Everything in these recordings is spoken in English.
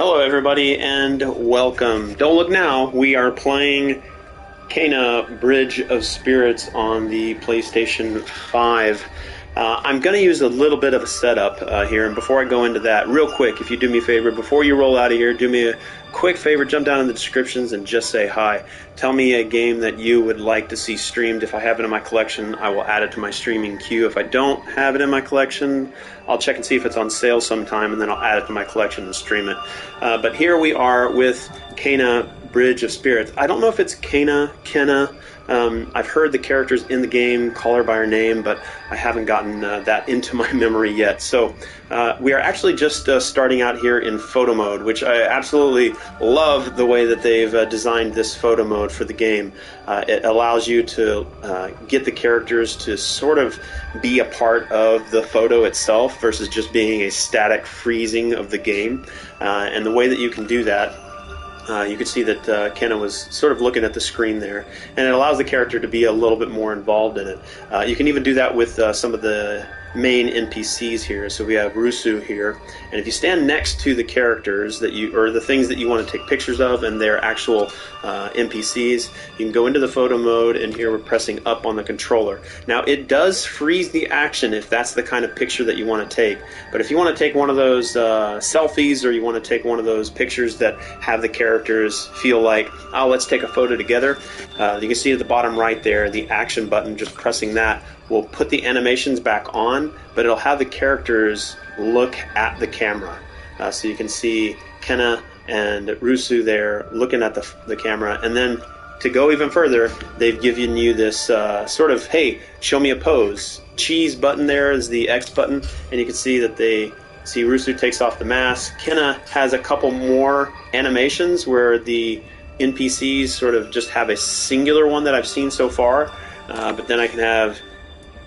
Hello, everybody, and welcome. Don't look now. We are playing Kena Bridge of Spirits on the PlayStation 5. I'm going to use a little bit of a setup here, and before I go into that, real quick, if you do me a favor, before you roll out of here, do me a quick favor, jump down in the descriptions and just say hi. Tell me a game that you would like to see streamed. If I have it in my collection, I will add it to my streaming queue. If I don't have it in my collection, I'll check and see if it's on sale sometime, and then I'll add it to my collection and stream it. But here we are with Kena Bridge of Spirits. I don't know if it's Kena. I've heard the characters in the game call her by her name, but I haven't gotten that into my memory yet. So we are actually just starting out here in photo mode, which I absolutely love the way that they've designed this photo mode for the game. It allows you to get the characters to sort of be a part of the photo itself versus just being a static freezing of the game. And the way that you can do that, you can see that Kena was sort of looking at the screen there, and it allows the character to be a little bit more involved in it. You can even do that with some of the main NPCs here. So we have Rusu here, and if you stand next to the characters that you, or the things that you want to take pictures of and their actual NPCs, you can go into the photo mode, and here we're pressing up on the controller. Now it does freeze the action if that's the kind of picture that you want to take, but if you want to take one of those selfies, or you want to take one of those pictures that have the characters feel like, oh, let's take a photo together, you can see at the bottom right there, the action button, just pressing that will put the animations back on, but it'll have the characters look at the camera. So you can see Kena and Rusu there looking at the camera, and then to go even further, they've given you this sort of, hey, show me a pose. Cheese button there is the X button, and you can see that they see Rusu takes off the mask. Kena has a couple more animations where the NPCs sort of just have a singular one that I've seen so far, but then I can have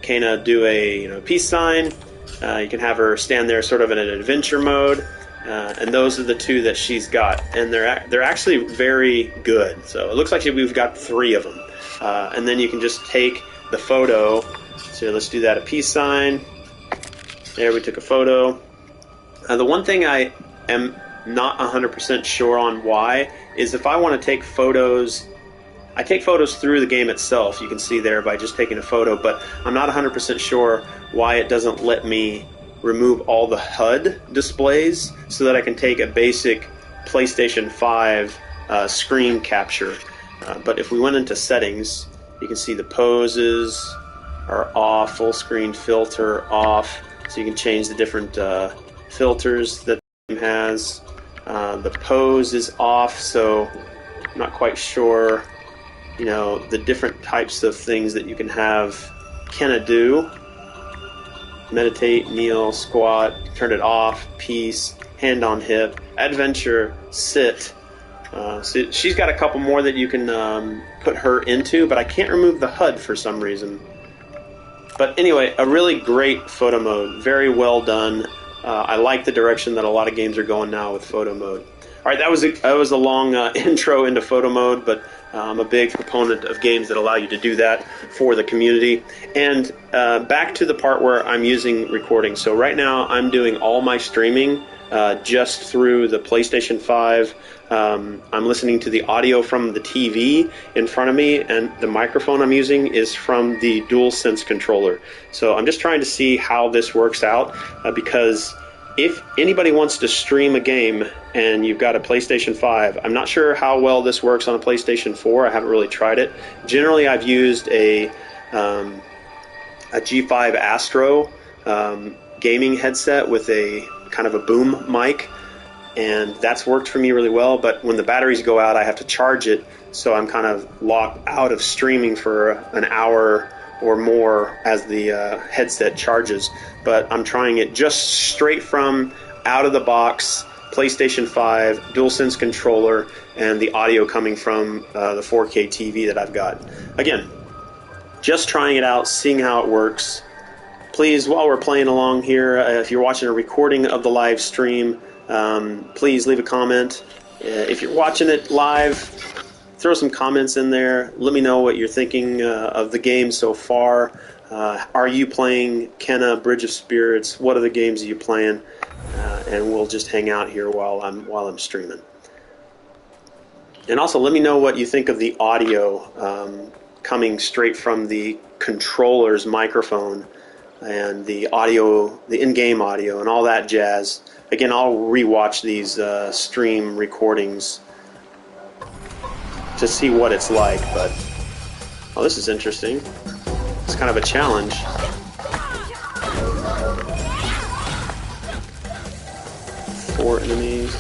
Kena do a peace sign. You can have her stand there sort of in an adventure mode, and those are the two that she's got, and they're actually very good. So it looks like we've got 3 of them, and then you can just take the photo. So let's do that, a peace sign. There, we took a photo. The one thing I am not 100% sure on why is if I want to take photos, I take photos through the game itself, you can see there by just taking a photo, but I'm not 100% sure why it doesn't let me remove all the HUD displays so that I can take a basic PlayStation 5 screen capture. But if we went into settings, you can see the poses are off, full screen filter off, so you can change the different filters that the game has. The pose is off, so I'm not quite sure the different types of things that you can have Kena do. Meditate, kneel, squat, turn it off, peace, hand on hip, adventure, sit. So she's got a couple more that you can put her into, but I can't remove the HUD for some reason. But anyway, a really great photo mode, very well done. I like the direction that a lot of games are going now with photo mode. All right, that was a long intro into photo mode, but I'm a big proponent of games that allow you to do that for the community. And back to the part where I'm using recording. So right now I'm doing all my streaming just through the PlayStation 5. I'm listening to the audio from the TV in front of me, and the microphone I'm using is from the DualSense controller. So I'm just trying to see how this works out, because if anybody wants to stream a game and you've got a PlayStation 5, I'm not sure how well this works on a PlayStation 4. I haven't really tried it. Generally, I've used a G5 Astro gaming headset with a kind of a boom mic, and that's worked for me really well. But when the batteries go out, I have to charge it, so I'm kind of locked out of streaming for an hour or more as the headset charges. But I'm trying it just straight from out of the box PlayStation 5, DualSense controller, and the audio coming from the 4K TV that I've got. Again, just trying it out, seeing how it works. Please, while we're playing along here, if you're watching a recording of the live stream, please leave a comment. If you're watching it live, throw some comments in there. Let me know what you're thinking of the game so far. Are you playing Kena Bridge of Spirits? What other games are you playing? And we'll just hang out here while I'm streaming. And also, let me know what you think of the audio coming straight from the controller's microphone and the audio, the in-game audio, and all that jazz. Again, I'll rewatch these stream recordings to see what it's like. But oh, this is interesting. It's kind of a challenge. 4 enemies.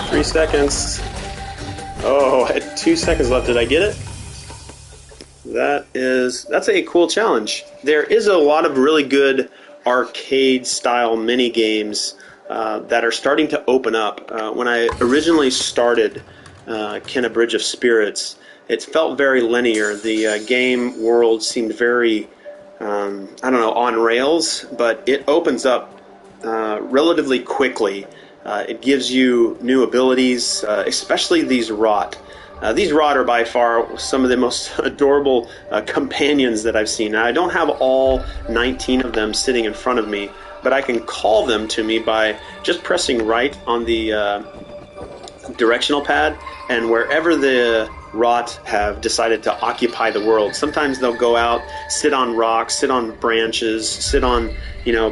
Three seconds. Oh, I had 2 seconds left. Did I get it? That's a cool challenge. There is a lot of really good arcade-style mini games that are starting to open up. When I originally started Kena Bridge of Spirits, it felt very linear. The game world seemed very, on rails, but it opens up relatively quickly. It gives you new abilities, especially these rot. These rot are by far some of the most adorable companions that I've seen. Now, I don't have all 19 of them sitting in front of me, but I can call them to me by just pressing right on the directional pad, and wherever the rot have decided to occupy the world, sometimes they'll go out, sit on rocks, sit on branches, sit on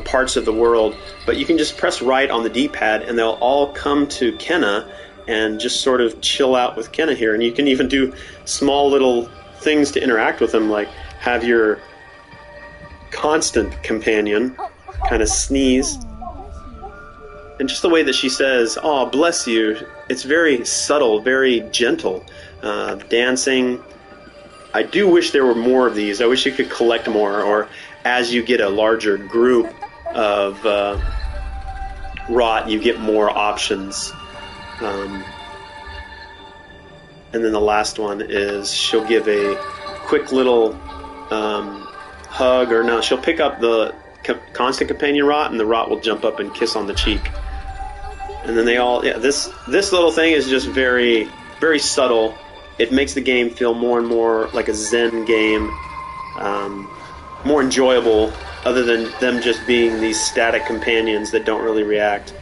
parts of the world, but you can just press right on the D-pad and they'll all come to Kena and just sort of chill out with Kena here. And you can even do small little things to interact with them, like have your constant companion kind of sneeze. And just the way that she says, "Oh, bless you," it's very subtle, very gentle. Dancing. I do wish there were more of these. I wish you could collect more, or as you get a larger group of rot, you get more options. And then the last one is she'll give a quick little hug, or no, she'll pick up the constant companion rot, and the rot will jump up and kiss on the cheek. And then they all, this little thing is just very, very subtle. It makes the game feel more and more like a Zen game, more enjoyable, other than them just being these static companions that don't really react.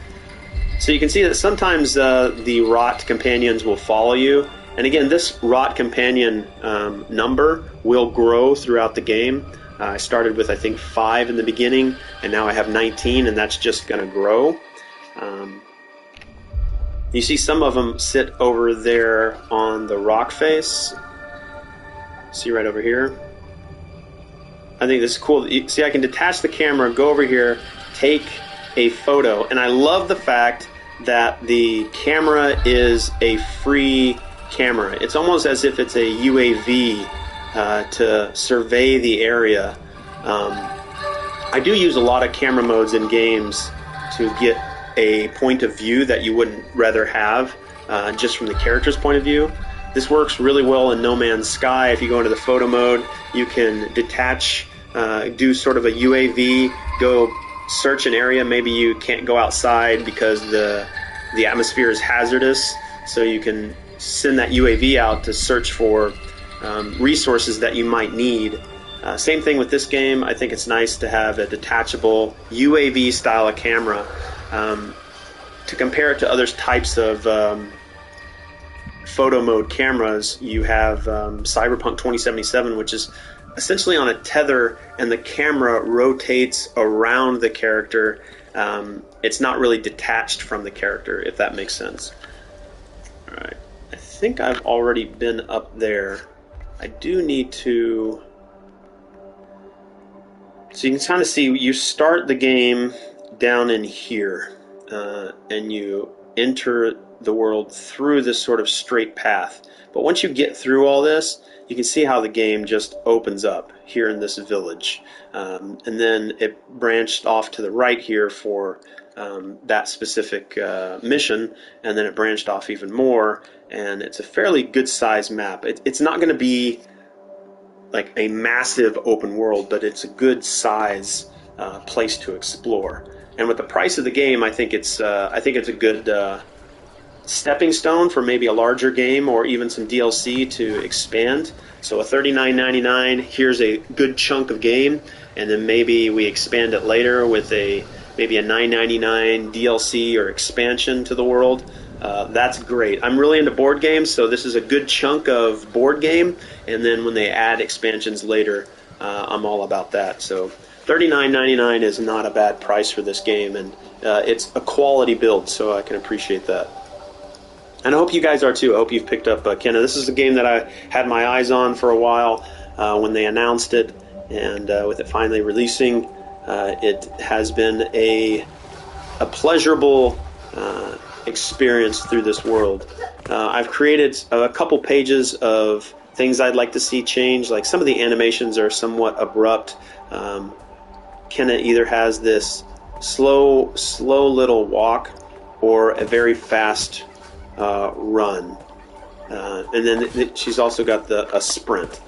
So you can see that sometimes the rot companions will follow you. And again, this rot companion number will grow throughout the game. I started with, I think, 5 in the beginning, and now I have 19, and that's just going to grow. You see some of them sit over there on the rock face. See right over here? I think this is cool. See, I can detach the camera, go over here, take a photo, and I love the fact that the camera is a free camera. It's almost as if it's a UAV to survey the area. I do use a lot of camera modes in games to get a point of view that you wouldn't rather have just from the character's point of view. This works really well in No Man's Sky. If you go into the photo mode, you can detach, do sort of a UAV, go search an area. Maybe you can't go outside because the atmosphere is hazardous, so you can send that UAV out to search for resources that you might need. Same thing with this game. I think it's nice to have a detachable UAV style of camera. To compare it to other types of photo mode cameras, you have Cyberpunk 2077, which is essentially on a tether, and the camera rotates around the character. It's not really detached from the character, if that makes sense. Alright, I think I've already been up there. I do need to... So you can kind of see, you start the game down in here, and you enter the world through this sort of straight path. But once you get through all this, you can see how the game just opens up here in this village. And then it branched off to the right here for that specific mission, and then it branched off even more, and it's a fairly good-sized map. It's not going to be like a massive open world, but it's a good size place to explore. And with the price of the game, I think it's a good stepping stone for maybe a larger game or even some DLC to expand. So a $39.99, here's a good chunk of game, and then maybe we expand it later with maybe a $9.99 DLC or expansion to the world. That's great. I'm really into board games, so this is a good chunk of board game, and then when they add expansions later, I'm all about that. So $39.99 is not a bad price for this game, and it's a quality build, so I can appreciate that. And I hope you guys are too. I hope you've picked up Kena. This is a game that I had my eyes on for a while when they announced it, and with it finally releasing, it has been a pleasurable experience through this world. I've created a couple pages of things I'd like to see change. Like some of the animations are somewhat abrupt. Kena either has this slow little walk or a very fast run, and then she's also got a sprint.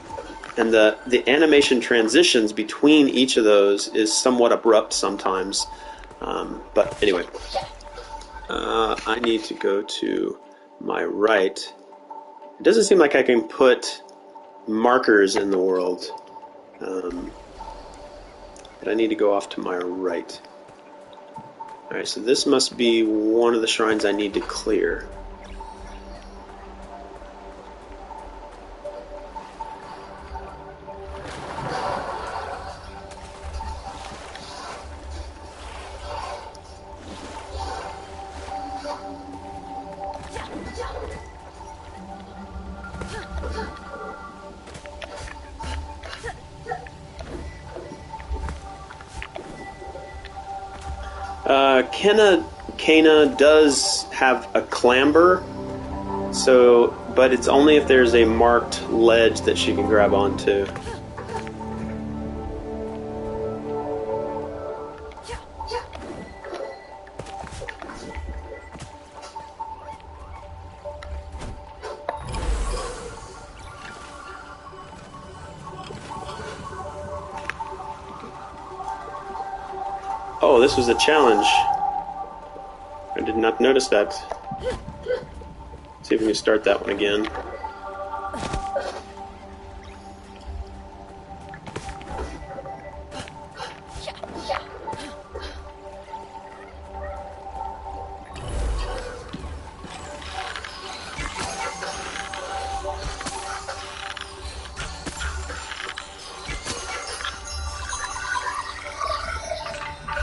And the animation transitions between each of those is somewhat abrupt sometimes. But anyway, I need to go to my right. It doesn't seem like I can put markers in the world. But I need to go off to my right. Alright, so this must be one of the shrines I need to clear. Kena does have a clamber, but it's only if there's a marked ledge that she can grab onto. Oh, this was a challenge. I did not notice that. Let's see if we can start that one again.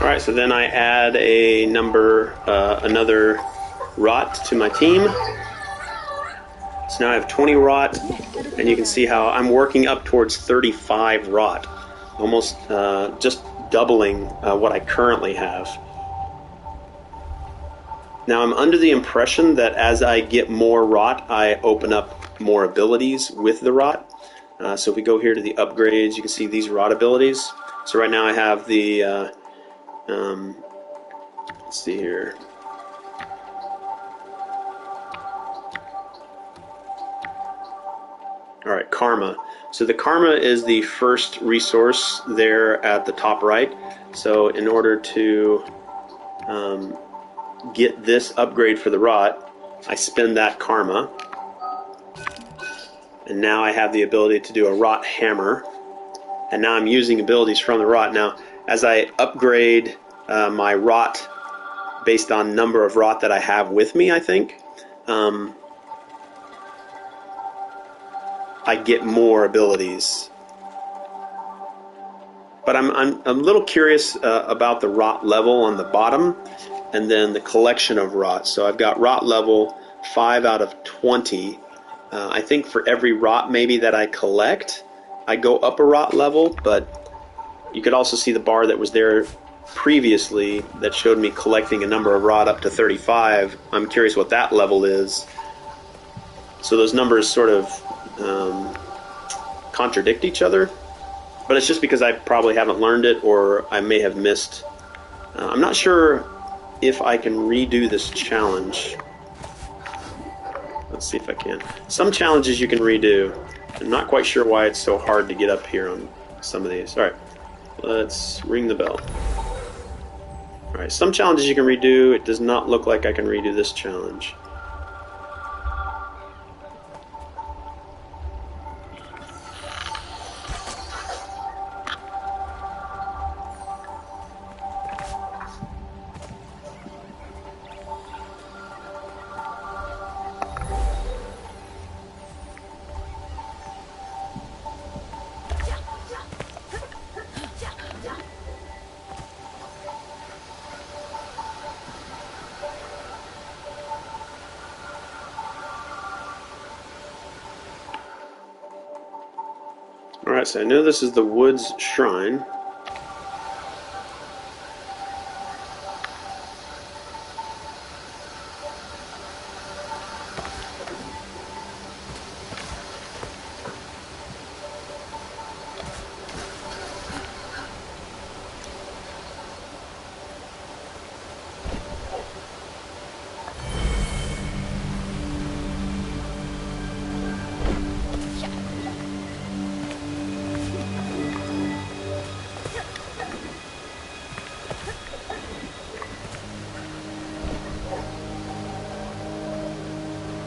Alright, so then I add another rot to my team. So now I have 20 rot, and you can see how I'm working up towards 35 rot. Almost just doubling what I currently have. Now I'm under the impression that as I get more rot, I open up more abilities with the rot. So if we go here to the upgrades, you can see these rot abilities. So right now I have the... let's see here. Alright, Karma. So the Karma is the first resource there at the top right. So in order to get this upgrade for the rot, I spend that Karma. And now I have the ability to do a rot hammer. And now I'm using abilities from the rot. Now, as I upgrade my rot based on number of rot that I have with me, I think, I get more abilities. But I'm a little curious about the rot level on the bottom, and then the collection of rot. So I've got rot level 5 out of 20. I think for every rot maybe that I collect, I go up a rot level, but you could also see the bar that was there previously that showed me collecting a number of rot up to 35. I'm curious what that level is. So those numbers sort of contradict each other, but it's just because I probably haven't learned it, or I may have missed. I'm not sure if I can redo this challenge. Let's see if I can. Some challenges you can redo. I'm not quite sure why it's so hard to get up here on some of these. Alright, let's ring the bell. Alright, some challenges you can redo. It does not look like I can redo this challenge. Alright, so I know this is the Woods Shrine.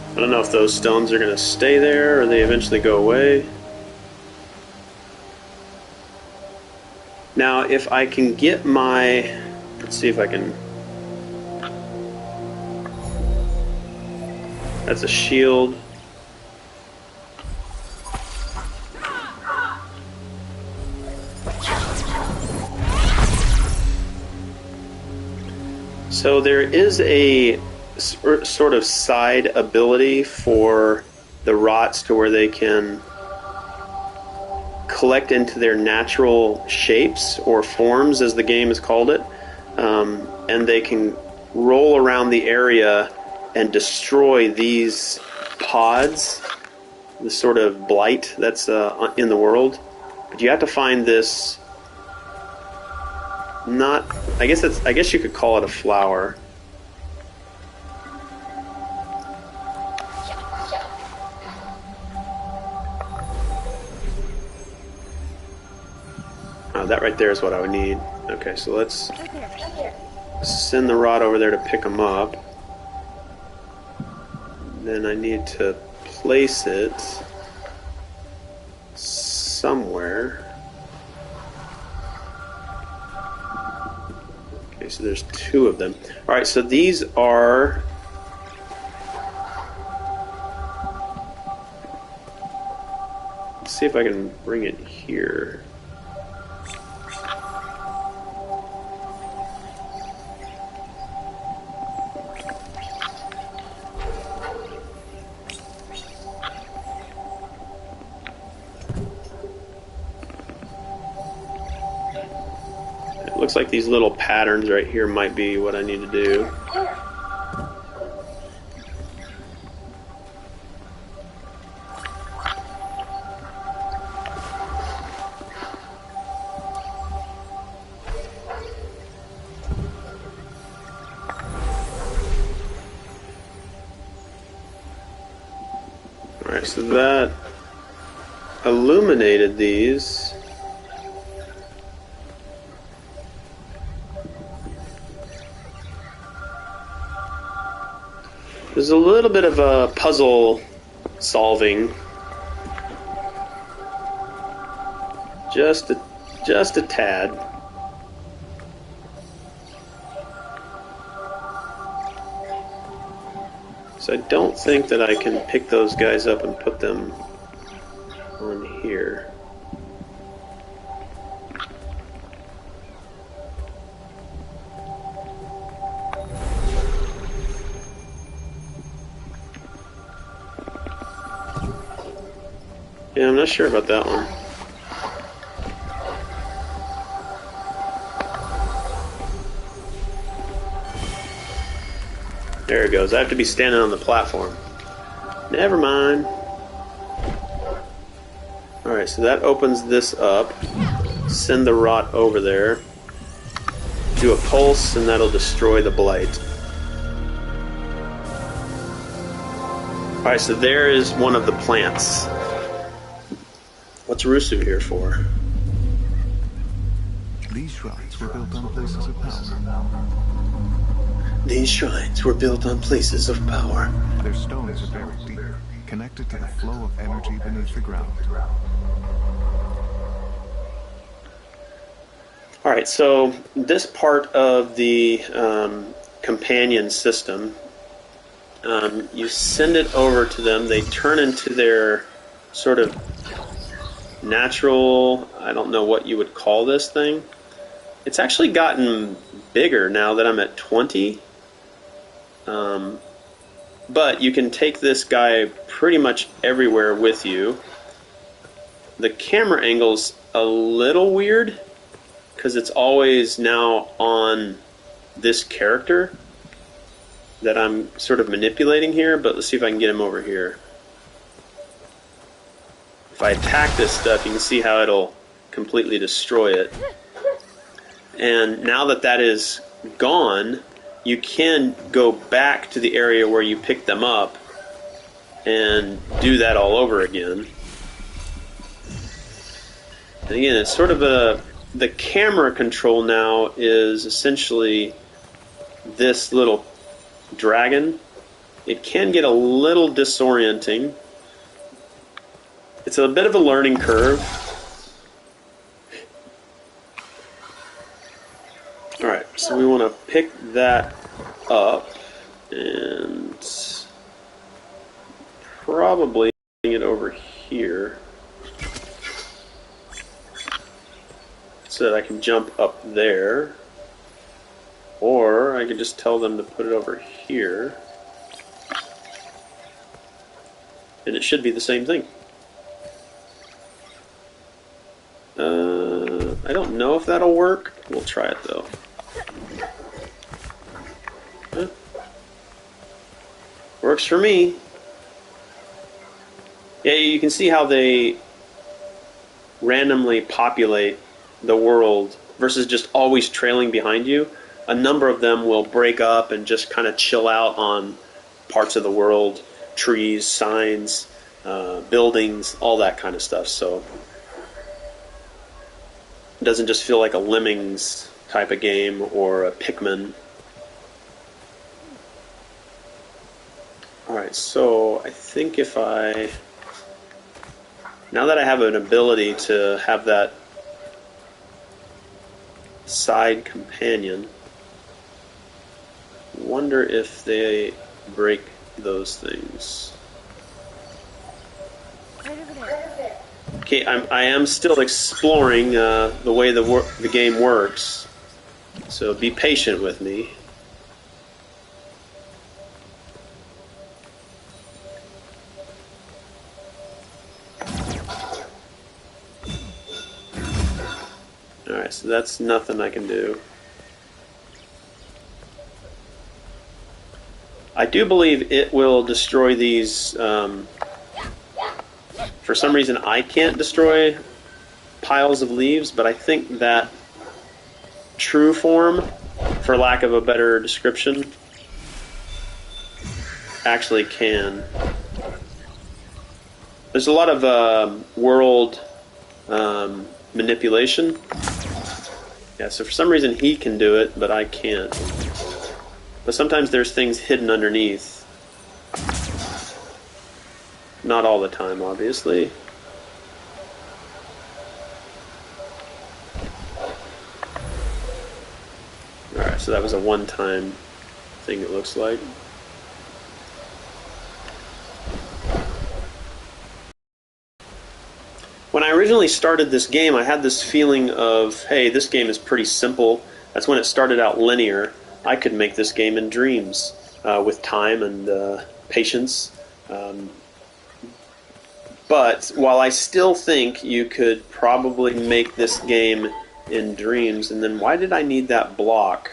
I don't know if those stones are going to stay there or they eventually go away. Now, if I can get my... Let's see if I can... That's a shield. So there is a sort of side ability for the rots to where they can collect into their natural shapes or forms, as the game has called it, and they can roll around the area and destroy these pods, the sort of blight that's in the world. But you have to find this. I guess you could call it a flower. That right there is what I would need. Okay, so let's send the rod over there to pick them up. Then I need to place it somewhere. Okay, so there's two of them. Alright, so these are... Let's see if I can bring it here. Looks like these little patterns right here might be what I need to do. Alright, so that illuminated these. There's a little bit of a puzzle solving. Just a tad. So I don't think that I can pick those guys up and put them on here. Yeah, I'm not sure about that one. There it goes. I have to be standing on the platform. Never mind. Alright, so that opens this up. Send the rot over there. Do a pulse, and that'll destroy the blight. Alright, so there is one of the plants. What's Rusu here for? These shrines were built on places of power. These shrines were built on places of power. Their stones are buried deep, connected to the flow of energy beneath the ground. Alright, so this part of the companion system, you send it over to them, they turn into their sort of natural, I don't know what you would call this thing. It's actually gotten bigger now that I'm at 20. But you can take this guy pretty much everywhere with you. The camera angle's a little weird, because it's always now on this character that I'm sort of manipulating here, but let's see if I can get him over here. If I attack this stuff, you can see how it'll completely destroy it. And now that that is gone, you can go back to the area where you picked them up and do that all over again. And again, it's sort of the camera control now is essentially this little dragon. It can get a little disorienting. It's a bit of a learning curve. Alright, so we want to pick that up and probably bring it over here so that I can jump up there, or I could just tell them to put it over here and it should be the same thing. I don't know if that'll work. We'll try it though. Works for me. Yeah, you can see how they randomly populate the world versus just always trailing behind you. A number of them will break up and just kind of chill out on parts of the world, trees, signs, buildings, all that kind of stuff. So it doesn't just feel like a Lemmings type of game or a Pikmin. Alright, so I think if I... Now that I have an ability to have that side companion, wonder if they break those things. Okay, I am still exploring the way the game works, so be patient with me. Alright, so that's nothing I can do. I do believe it will destroy these. For some reason I can't destroy piles of leaves, but I think that true form, for lack of a better description, actually can. There's a lot of world manipulation. Yeah, so for some reason he can do it, but I can't. But sometimes there's things hidden underneath. Not all the time, obviously. Alright, so that was a one-time thing, it looks like. When I originally started this game, I had this feeling of, hey, this game is pretty simple. That's when it started out linear. I could make this game in dreams with time and patience. But while I still think you could probably make this game in Dreams, and then why did I need that block?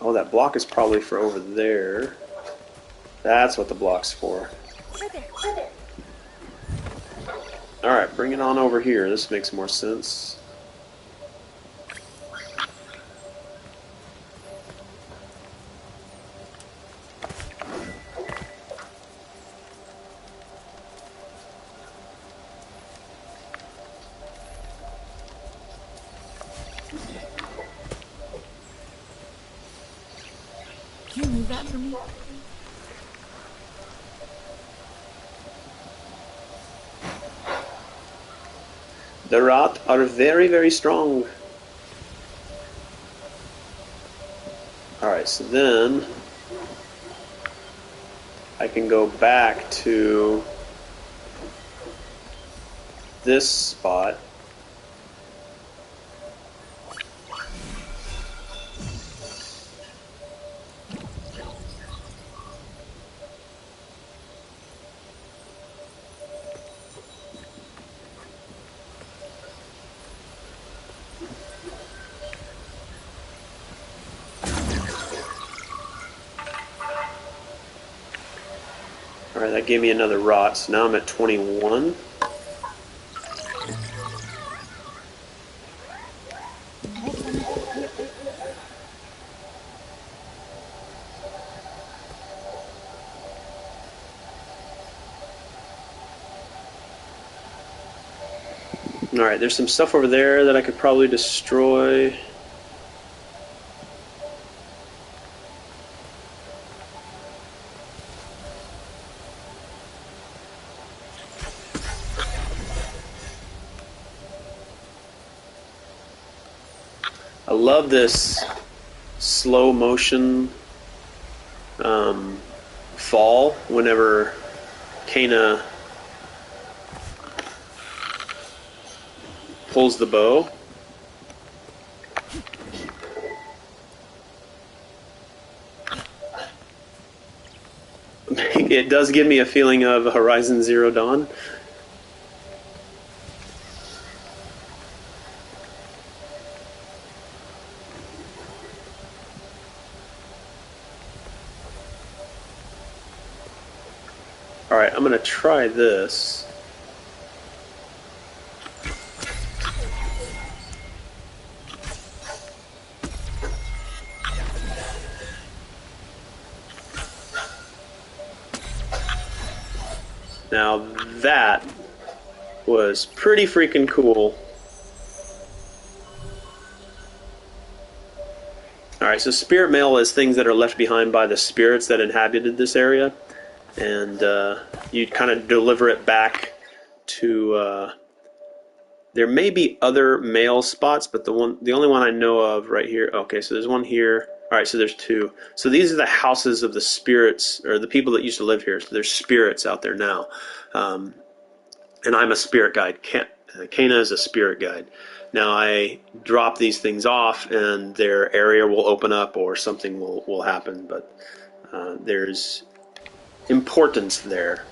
Oh, that block is probably for over there. That's what the block's for. Alright, bring it on over here. This makes more sense. Can you move that for me? The Rat are very, very strong. Alright, so then I can go back to this spot. Alright, that gave me another rot, so now I'm at 21. Alright, there's some stuff over there that I could probably destroy. I love this slow motion fall whenever Kena pulls the bow. It does give me a feeling of Horizon Zero Dawn. Alright, I'm going to try this. Now that was pretty freaking cool. Alright, so spirit mail is things that are left behind by the spirits that inhabited this area. And you kind of deliver it back to... there may be other mail spots, but the only one I know of right here... Okay, so there's one here. Alright, so there's two. So these are the houses of the spirits, or the people that used to live here. So there's spirits out there now. And I'm a spirit guide. Kena is a spirit guide. Now I drop these things off, and their area will open up, or something will happen. But there's importance there.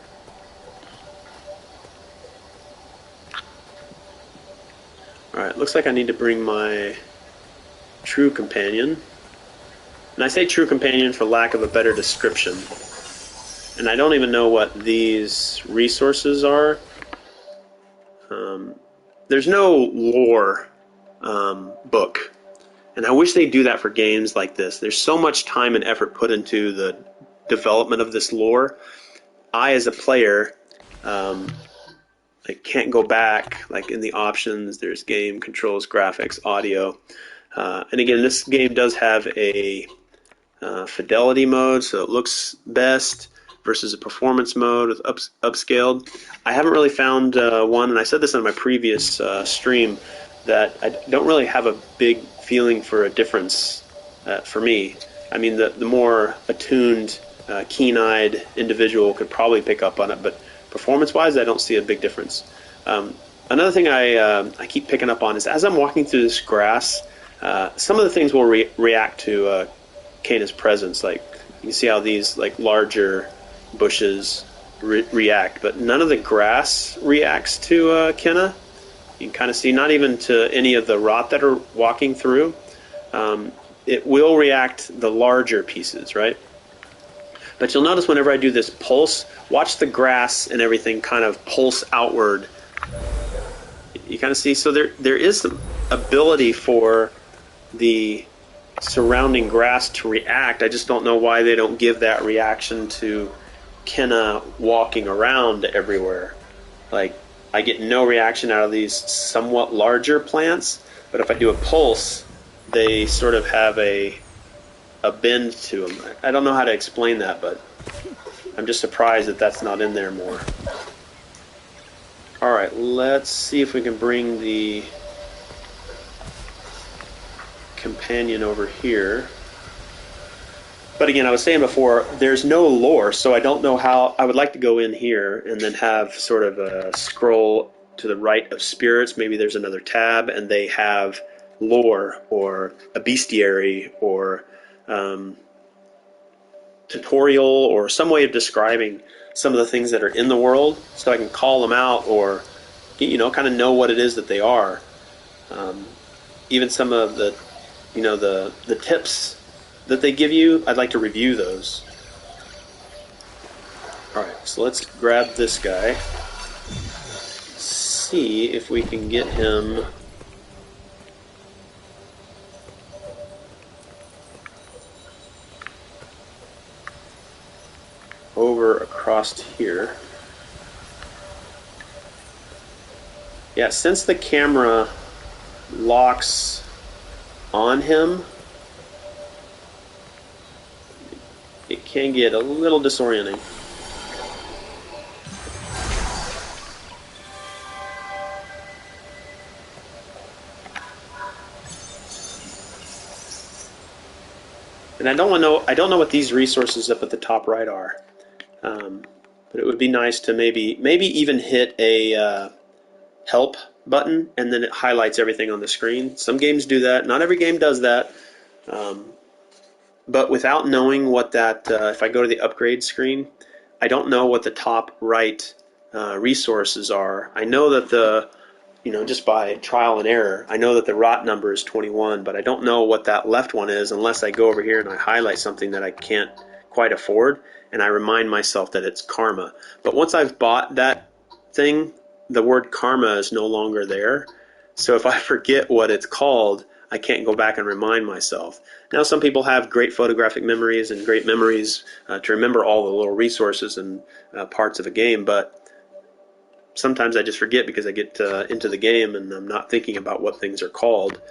Alright, looks like I need to bring my true companion. And I say true companion for lack of a better description. And I don't even know what these resources are. There's no lore book. And I wish they'd do that for games like this. There's so much time and effort put into the development of this lore. I, as a player, I can't go back. Like in the options, there's game, controls, graphics, audio. And again, this game does have a fidelity mode, so it looks best, versus a performance mode with upscaled. I haven't really found one, and I said this on my previous stream, that I don't really have a big feeling for a difference for me. I mean, the more attuned, keen-eyed individual could probably pick up on it, but performance-wise, I don't see a big difference. Another thing I keep picking up on is as I'm walking through this grass, some of the things will react to Kena's presence. Like you can see how these like larger bushes react, but none of the grass reacts to Kenna. You can kind of see, not even to any of the rot that are walking through. It will react the larger pieces, right? But you'll notice whenever I do this pulse, watch the grass and everything kind of pulse outward. You kind of see, so there is some ability for the surrounding grass to react. I just don't know why they don't give that reaction to Kenna walking around everywhere. Like, I get no reaction out of these somewhat larger plants, but if I do a pulse, they sort of have a bend to them. I don't know how to explain that, but I'm just surprised that that's not in there more. Alright, let's see if we can bring the companion over here. But again, I was saying before, there's no lore, so I don't know how. I would like to go in here and then have sort of a scroll to the right of spirits. Maybe there's another tab, and they have lore or a bestiary or tutorial or some way of describing some of the things that are in the world, so I can call them out or, you know, kind of know what it is that they are. Even some of the, you know, the tips that they give you, I'd like to review those. Alright, so let's grab this guy. See if we can get him over across here. Yeah, since the camera locks on him, it can get a little disorienting. And I don't know what these resources up at the top right are. But it would be nice to maybe even hit a help button, and then it highlights everything on the screen. Some games do that. Not every game does that. But without knowing what that, if I go to the upgrade screen, I don't know what the top right resources are. I know that just by trial and error, I know that the rot number is 21, but I don't know what that left one is unless I go over here and I highlight something that I can't quite afford, and I remind myself that it's karma. But once I've bought that thing, the word karma is no longer there. So if I forget what it's called, I can't go back and remind myself. Now, some people have great photographic memories and great memories to remember all the little resources and parts of a game, but sometimes I just forget because I get into the game and I'm not thinking about what things are called.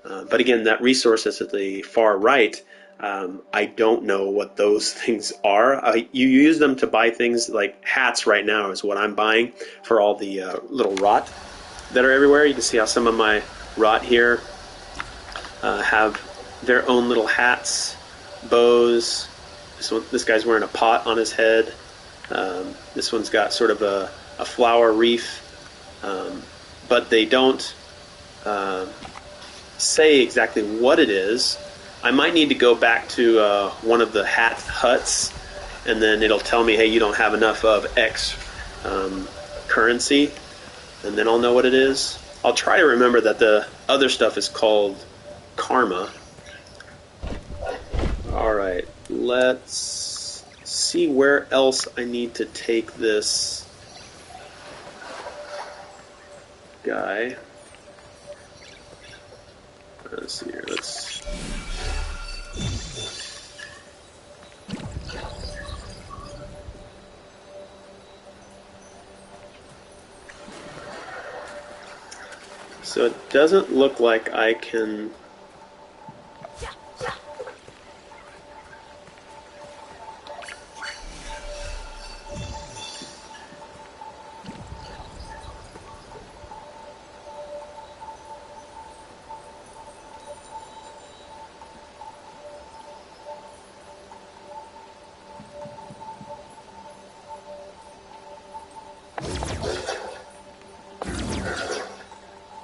But again, that resource is at the far right. I don't know what those things are. You use them to buy things like hats right now is what I'm buying for all the little rot that are everywhere. You can see how some of my rot here have their own little hats, bows. This guy's wearing a pot on his head. This one's got sort of a flower wreath, but they don't say exactly what it is. I might need to go back to one of the hat huts, and then it'll tell me, hey, you don't have enough of X currency, and then I'll know what it is. I'll try to remember that the other stuff is called karma. Alright, let's see where else I need to take this guy. Let's see here, so it doesn't look like I can...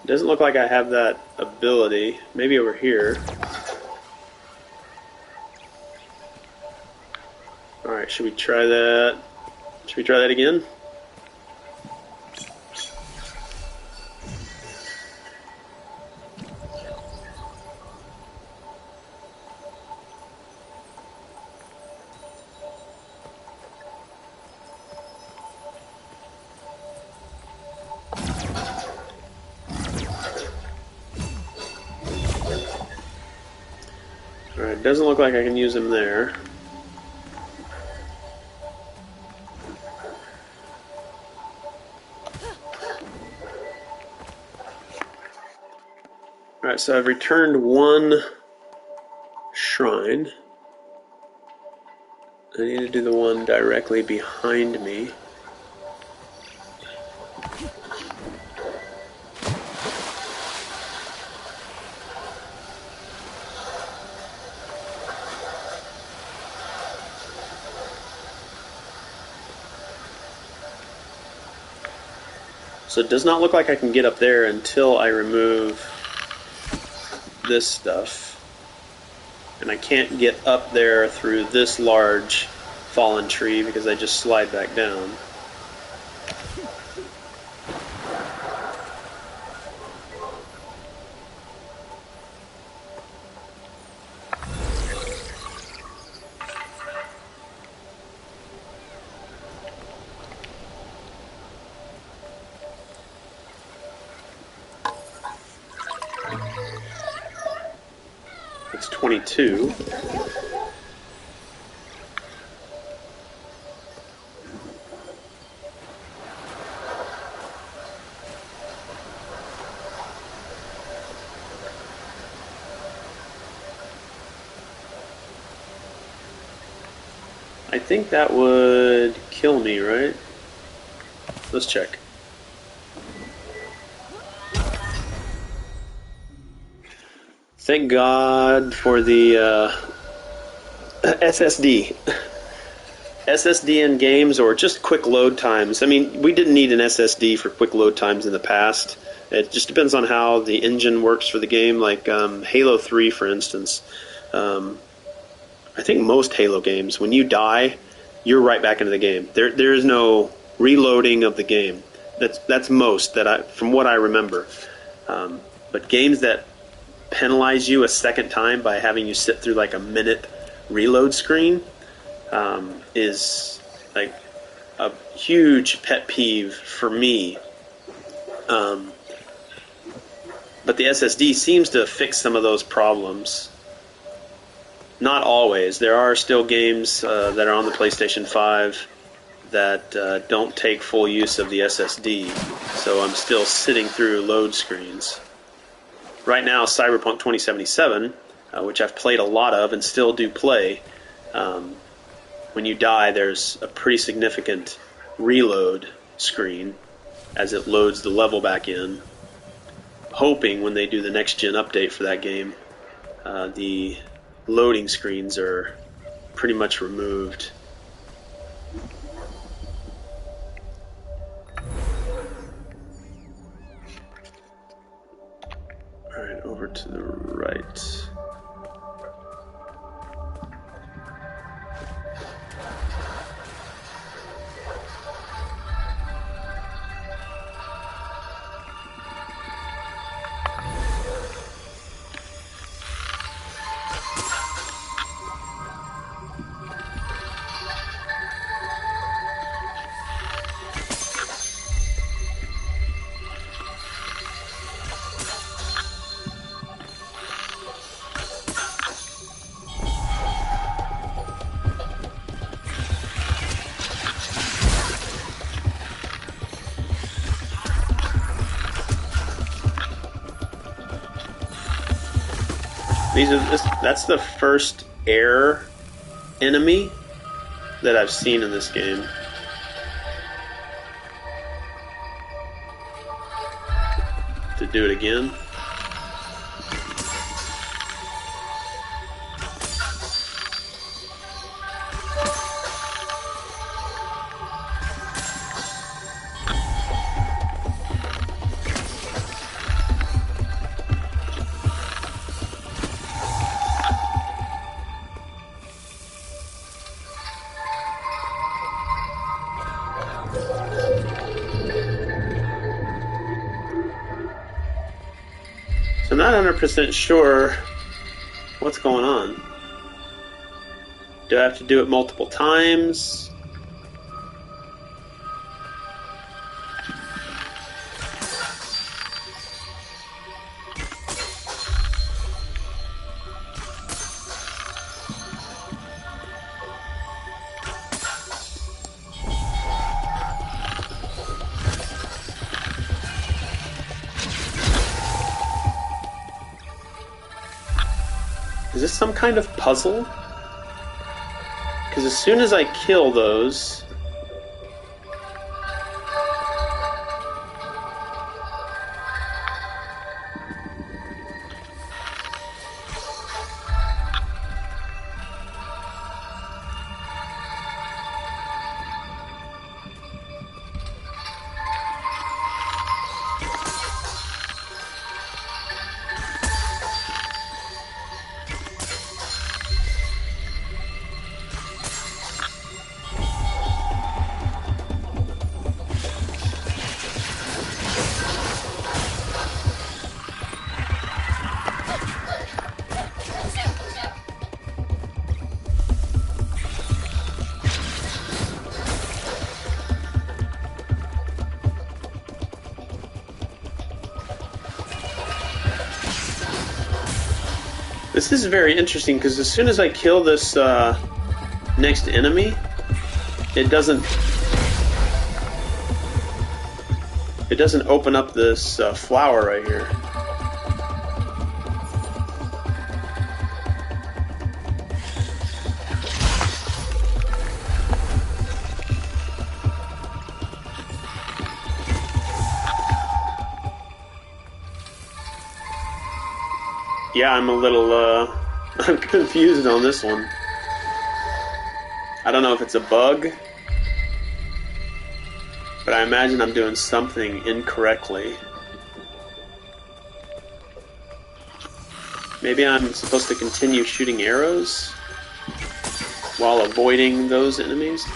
Doesn't look like I have that ability. Maybe over here. Alright, should we try that? Should we try that again? Alright, doesn't look like I can use him there. Alright, so I've returned one shrine. I need to do the one directly behind me. So it does not look like I can get up there until I remove this stuff. And I can't get up there through this large fallen tree because I just slide back down. It's 22. I think that would kill me, right? Let's check. Thank God for the SSD. SSD in games or just quick load times. I mean, we didn't need an SSD for quick load times in the past. It just depends on how the engine works for the game. Like Halo 3, for instance. I think most Halo games, when you die, you're right back into the game. There is no reloading of the game. That's most from what I remember. But games that penalize you a second time by having you sit through like a minute reload screen is like a huge pet peeve for me. But the SSD seems to fix some of those problems. Not always. There are still games that are on the PlayStation 5 that don't take full use of the SSD, so I'm still sitting through load screens. Right now, Cyberpunk 2077, which I've played a lot of and still do play, when you die, there's a pretty significant reload screen as it loads the level back in. Hoping when they do the next-gen update for that game, the loading screens are pretty much removed. Alright, over to the right. That's the first air enemy that I've seen in this game. To do it again. So I'm not 100% sure what's going on. Do I have to do it multiple times? Is this some kind of puzzle? Because as soon as I kill those... This is very interesting because as soon as I kill this next enemy, it doesn't open up this flower right here. Yeah, I'm a little, I'm confused on this one. I don't know if it's a bug, but I imagine I'm doing something incorrectly. Maybe I'm supposed to continue shooting arrows while avoiding those enemies?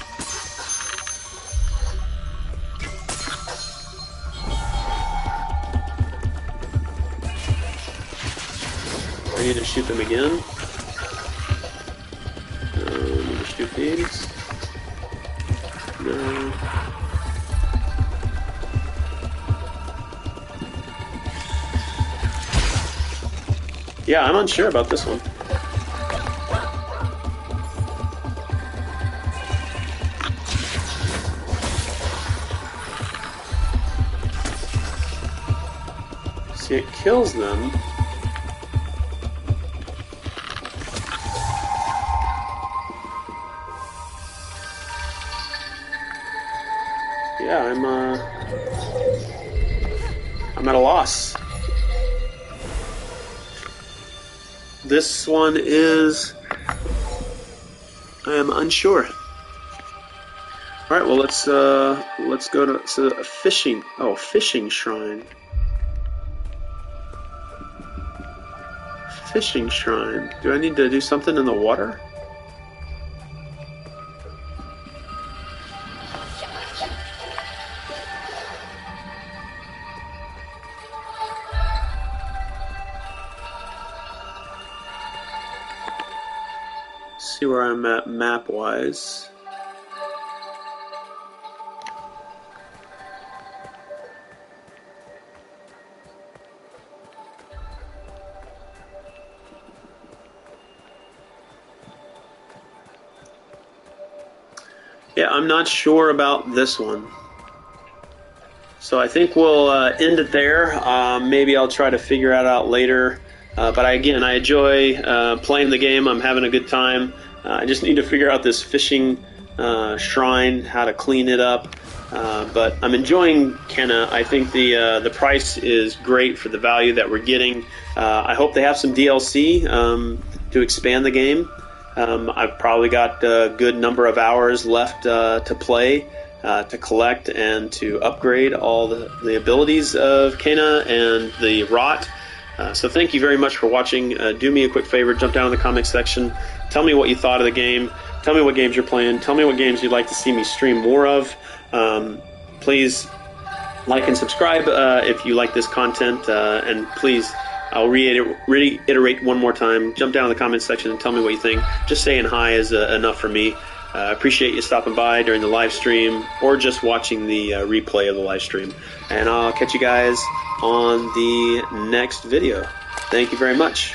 I need to shoot them again. No, need to shoot these. No. Yeah, I'm unsure about this one. See, it kills them. Yeah, I'm at a loss. This one is... I am unsure. Alright, well let's go to a fishing... Oh, fishing shrine. Fishing shrine. Do I need to do something in the water? See where I'm at map-wise. Yeah, I'm not sure about this one. So I think we'll end it there. Maybe I'll try to figure it out later. But I enjoy playing the game. I'm having a good time. I just need to figure out this fishing shrine, how to clean it up. But I'm enjoying Kena. I think the price is great for the value that we're getting. I hope they have some DLC to expand the game. I've probably got a good number of hours left to play, to collect, and to upgrade all the abilities of Kena and the Rot. So thank you very much for watching. Do me a quick favor, jump down in the comments section. Tell me what you thought of the game. Tell me what games you're playing. Tell me what games you'd like to see me stream more of. Please like and subscribe if you like this content. And please I'll reiterate one more time. Jump down in the comments section and tell me what you think. Just saying hi is enough for me. Appreciate you stopping by during the live stream or just watching the replay of the live stream. And I'll catch you guys on the next video. Thank you very much.